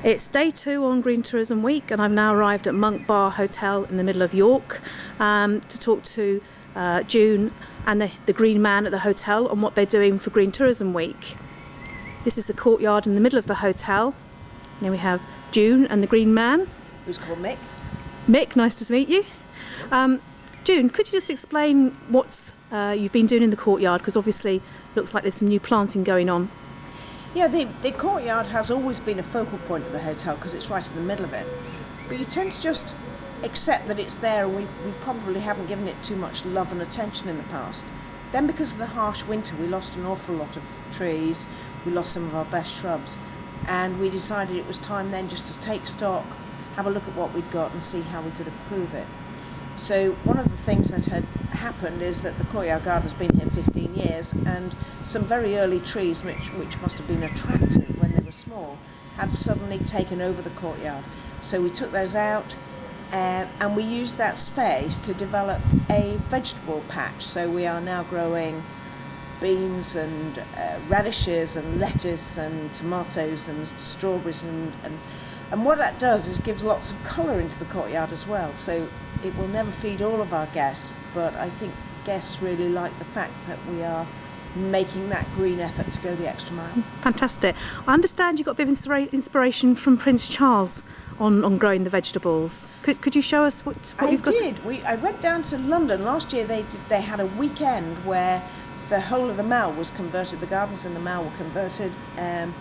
It's day 2 on Green Tourism Week, and I've now arrived at Monkbar Hotel in the middle of York to talk to June and the Green Man at the hotel on what they're doing for Green Tourism Week. This is the courtyard in the middle of the hotel. Then we have June and the Green Man. Who's called Mick. Mick, nice to meet you. June, could you just explain what you've been doing in the courtyard, because obviously it looks like there's some new planting going on. Yeah, the courtyard has always been a focal point of the hotel because it's right in the middle of it. But you tend to just accept that it's there, and we probably haven't given it too much love and attention in the past. Then because of the harsh winter, we lost an awful lot of trees, we lost some of our best shrubs, and we decided it was time then just to take stock, have a look at what we'd got and see how we could improve it. So one of the things that had happened is that the courtyard garden has been here 15 years, and some very early trees, which must have been attractive when they were small, had suddenly taken over the courtyard. So we took those out and we used that space to develop a vegetable patch. So we are now growing beans and radishes and lettuce and tomatoes and strawberries and what that does is gives lots of colour into the courtyard as well. So it will never feed all of our guests, but I think guests really like the fact that we are making that green effort to go the extra mile. Fantastic. I understand you got a bit of inspiration from Prince Charles on growing the vegetables. Could you show us what you've got? I did. I went down to London last year. They had a weekend where the whole of the Mall was converted. The gardens in the Mall were converted, and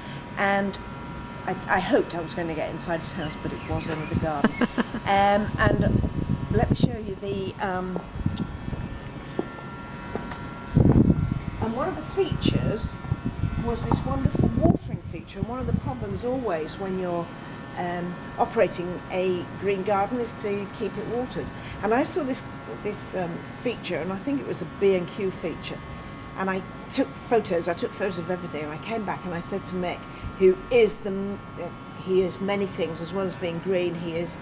I hoped I was going to get inside his house, but it was only the garden. And let me show you the. And one of the features was this wonderful watering feature. And one of the problems always when you're operating a green garden is to keep it watered. And I saw this feature, and I think it was a B&Q feature. And I took photos of everything, and I came back and I said to Mick, who is he is many things as well as being green. He is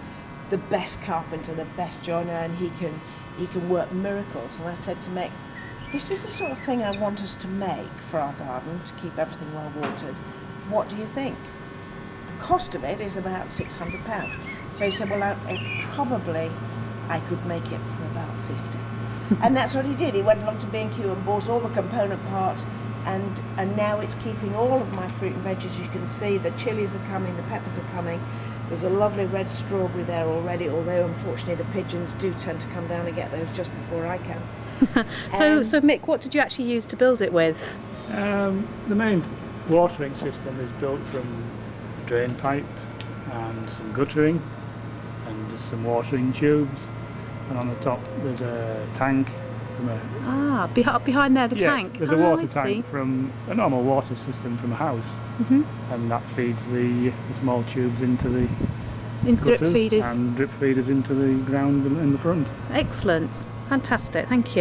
the best carpenter, the best joiner, and he can work miracles. And I said to Mick, this is the sort of thing I want us to make for our garden to keep everything well watered. What do you think? The cost of it is about £600. So he said, well, probably I could make it for about 50. And that's what he did. He went along to B&Q and bought all the component parts, and now it's keeping all of my fruit and veggies. You can see the chilies are coming, the peppers are coming. There's a lovely red strawberry there already, although unfortunately the pigeons do tend to come down and get those just before I can. So Mick, what did you actually use to build it with? The main watering system is built from a drain pipe and some guttering and just some watering tubes, and on the top there's a tank from a... behind there, the yes, tank? There's a water tank from a normal water system from a house, and that feeds the small tubes into the drip feeders, and drip feeders into the ground in the front. Excellent, fantastic, thank you.